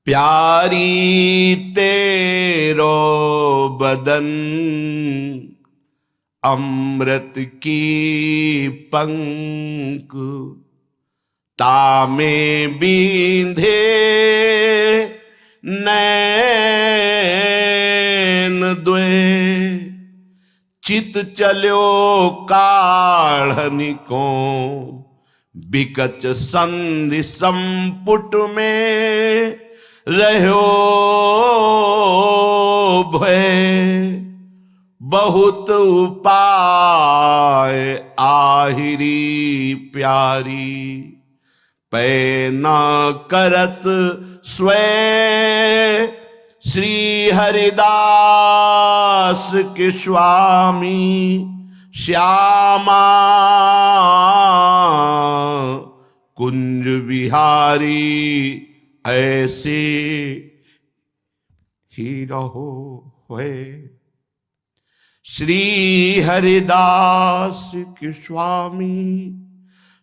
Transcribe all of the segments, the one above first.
प्यारी तेरो बदन अमृत की पंख, तामे बींधे नैन द्वे, चित चलो काढ़नी को बिकच संधि संपुट में रहो भय, बहुत उपाय आहिरी प्यारी, पै न करत स्वयं श्री हरिदास के स्वामी श्यामा कुंज बिहारी, ऐसे ही रहो है। श्री हरिदास के स्वामी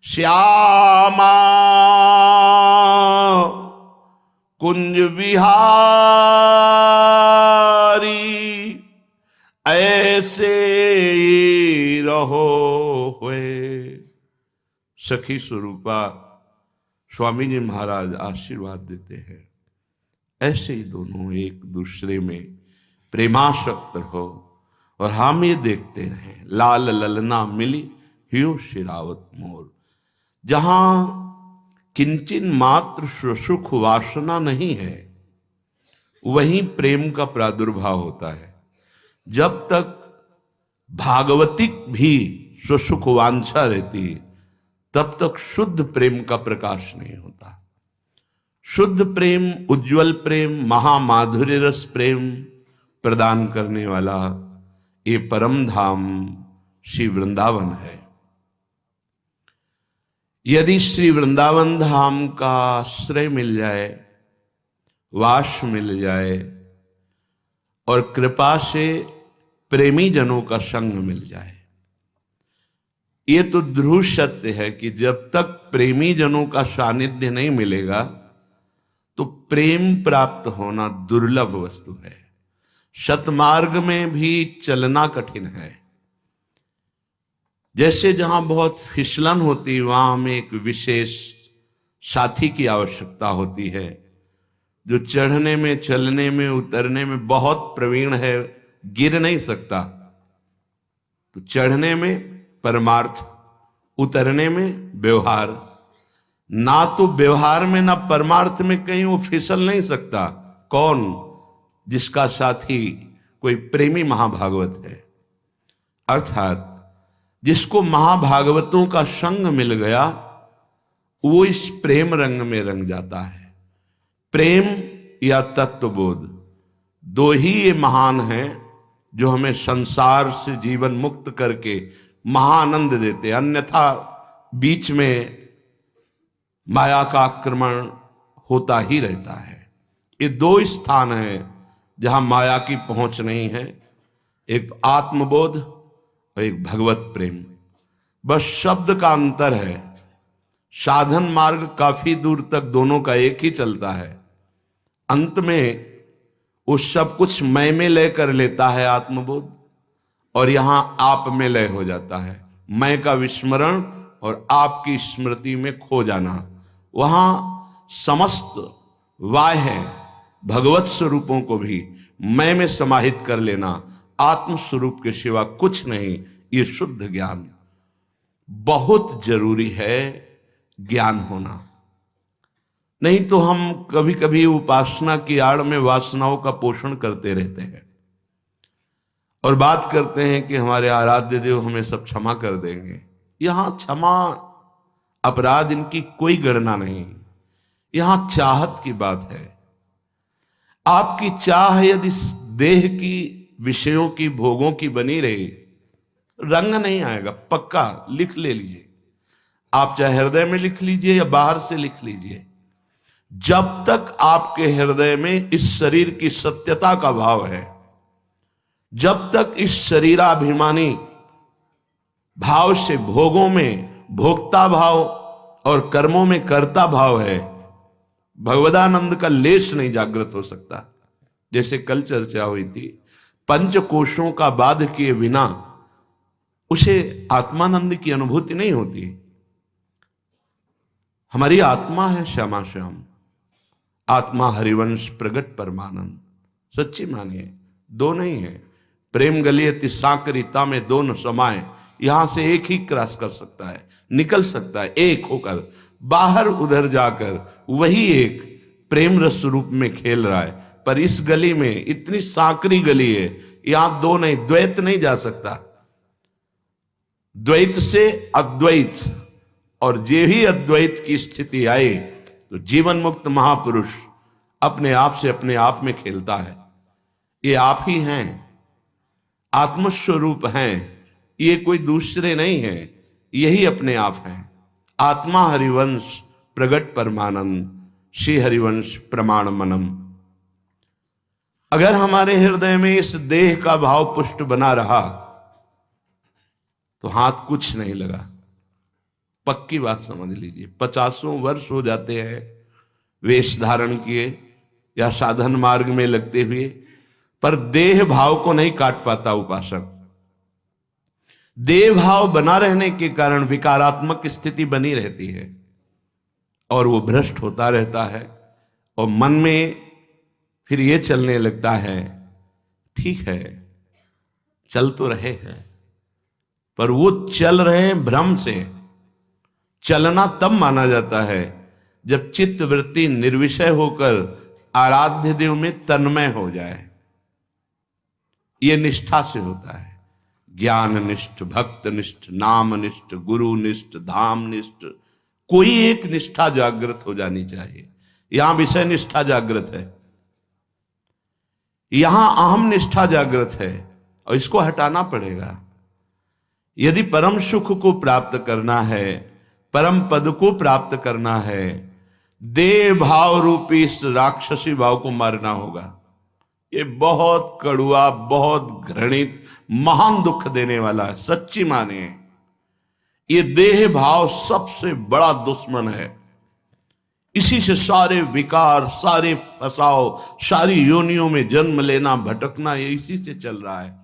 श्यामा कुंज बिहारी, ऐसे ही रहो हुए। सखी स्वरूपा स्वामी जी महाराज आशीर्वाद देते हैं, ऐसे ही दोनों एक दूसरे में प्रेमासक्त रहो और हम ये देखते रहें। लाल ललना मिली ह्यू शिरावत मोर, जहां किंचिन मात्र सुख वासना नहीं है वहीं प्रेम का प्रादुर्भाव होता है। जब तक भागवतिक भी सुख वांछा रहती है तब तक शुद्ध प्रेम का प्रकाश नहीं होता। शुद्ध प्रेम, उज्जवल प्रेम, महामाधुर्य रस प्रेम प्रदान करने वाला ये परम धाम श्री वृंदावन है। यदि श्री वृंदावन धाम का आश्रय मिल जाए, वास मिल जाए और कृपा से प्रेमी जनों का संग मिल जाए, ये तो ध्रुव सत्य है कि जब तक प्रेमी जनों का सानिध्य नहीं मिलेगा तो प्रेम प्राप्त होना दुर्लभ वस्तु है। सतमार्ग में भी चलना कठिन है। जैसे जहां बहुत फिसलन होती है वहां हमें एक विशेष साथी की आवश्यकता होती है, जो चढ़ने में, चलने में, उतरने में बहुत प्रवीण है, गिर नहीं सकता। तो चढ़ने में परमार्थ, उतरने में व्यवहार, ना तो व्यवहार में ना परमार्थ में कहीं वो फिसल नहीं सकता। कौन? जिसका साथी कोई प्रेमी महाभागवत है। अर्थात जिसको महाभागवतों का संग मिल गया वो इस प्रेम रंग में रंग जाता है। प्रेम या तत्वबोध दो ही ये महान हैं जो हमें संसार से जीवन मुक्त करके महाआनंद देते। अन्यथा बीच में माया का आक्रमण होता ही रहता है। ये दो स्थान हैं जहां माया की पहुंच नहीं है, एक आत्मबोध और एक भगवत प्रेम। बस शब्द का अंतर है। साधन मार्ग काफी दूर तक दोनों का एक ही चलता है। अंत में वो सब कुछ मैं में लय कर लेता है आत्मबोध, और यहां आप में लय हो जाता है। मैं का विस्मरण और आपकी स्मृति में खो जाना। वहां समस्त बाह्य भगवत स्वरूपों को भी मैं में समाहित कर लेना, आत्म स्वरूप के सिवा कुछ नहीं। ये शुद्ध ज्ञान बहुत जरूरी है, ज्ञान होना। नहीं तो हम कभी कभी उपासना की आड़ में वासनाओं का पोषण करते रहते हैं और बात करते हैं कि हमारे आराध्य देव हमें सब क्षमा कर देंगे। यहां क्षमा अपराध इनकी कोई गणना नहीं, यहां चाहत की बात है। आपकी चाह यदि देह की, विषयों की, भोगों की बनी रही, रंग नहीं आएगा। पक्का लिख ले लीजिए, आप चाहे हृदय में लिख लीजिए या बाहर से लिख लीजिए। जब तक आपके हृदय में इस शरीर की सत्यता का भाव है, जब तक इस शरीराभिमानी भाव से भोगों में भोक्ता भाव और कर्मों में कर्ता भाव है, भगवदानंद का लेश नहीं जागृत हो सकता। जैसे कल चर्चा हुई थी, पंच कोशों का बाध किए बिना उसे आत्मानंद की अनुभूति नहीं होती। हमारी आत्मा है श्यामा श्याम, आत्मा हरिवंश प्रगट परमानंद। सच्ची मानिए, दो नहीं है। प्रेम गलियति साकरिता में दो न समाए, यहां से एक ही क्रॉस कर सकता है, निकल सकता है एक होकर, बाहर उधर जाकर वही एक प्रेम रस रूप में खेल रहा है। पर इस गली में इतनी सांकरी गली है, यहां दो नहीं, द्वैत नहीं जा सकता। द्वैत से अद्वैत, और जे ही अद्वैत की स्थिति आए तो जीवन मुक्त महापुरुष अपने आप से अपने आप में खेलता है। ये आप ही हैं, आत्मस्वरूप हैं, ये कोई दूसरे नहीं है, यही अपने आप हैं। आत्मा हरिवंश प्रगट परमानंद, श्री हरिवंश प्रमाण मनम। अगर हमारे हृदय में इस देह का भाव पुष्ट बना रहा तो हाथ कुछ नहीं लगा। पक्की बात समझ लीजिए। 50 वर्ष हो जाते हैं वेश धारण किए या साधन मार्ग में लगते हुए, पर देह भाव को नहीं काट पाता उपासक। देह भाव बना रहने के कारण विकारात्मक स्थिति बनी रहती है और वो भ्रष्ट होता रहता है, और मन में फिर ये चलने लगता है, ठीक है चल तो रहे हैं, पर वो चल रहे हैं भ्रम से। चलना तब माना जाता है जब चित्त वृत्ति निर्विषय होकर आराध्य देव में तन्मय हो जाए। ये निष्ठा से होता है। ज्ञान निष्ठ, भक्त निष्ठ, नाम निष्ठ, गुरु निष्ठ, धाम निष्ठ, कोई एक निष्ठा जागृत हो जानी चाहिए। यहां विषय निष्ठा जागृत है, यहां अहम निष्ठा जागृत है, और इसको हटाना पड़ेगा। यदि परम सुख को प्राप्त करना है, परम पद को प्राप्त करना है, देह भाव रूपी इस राक्षसी भाव को मारना होगा। ये बहुत कड़ुआ, बहुत घृणित, महान दुख देने वाला है। सच्ची माने, ये देह भाव सबसे बड़ा दुश्मन है। इसी से सारे विकार, सारे फसाव, सारी योनियों में जन्म लेना, भटकना, ये इसी से चल रहा है।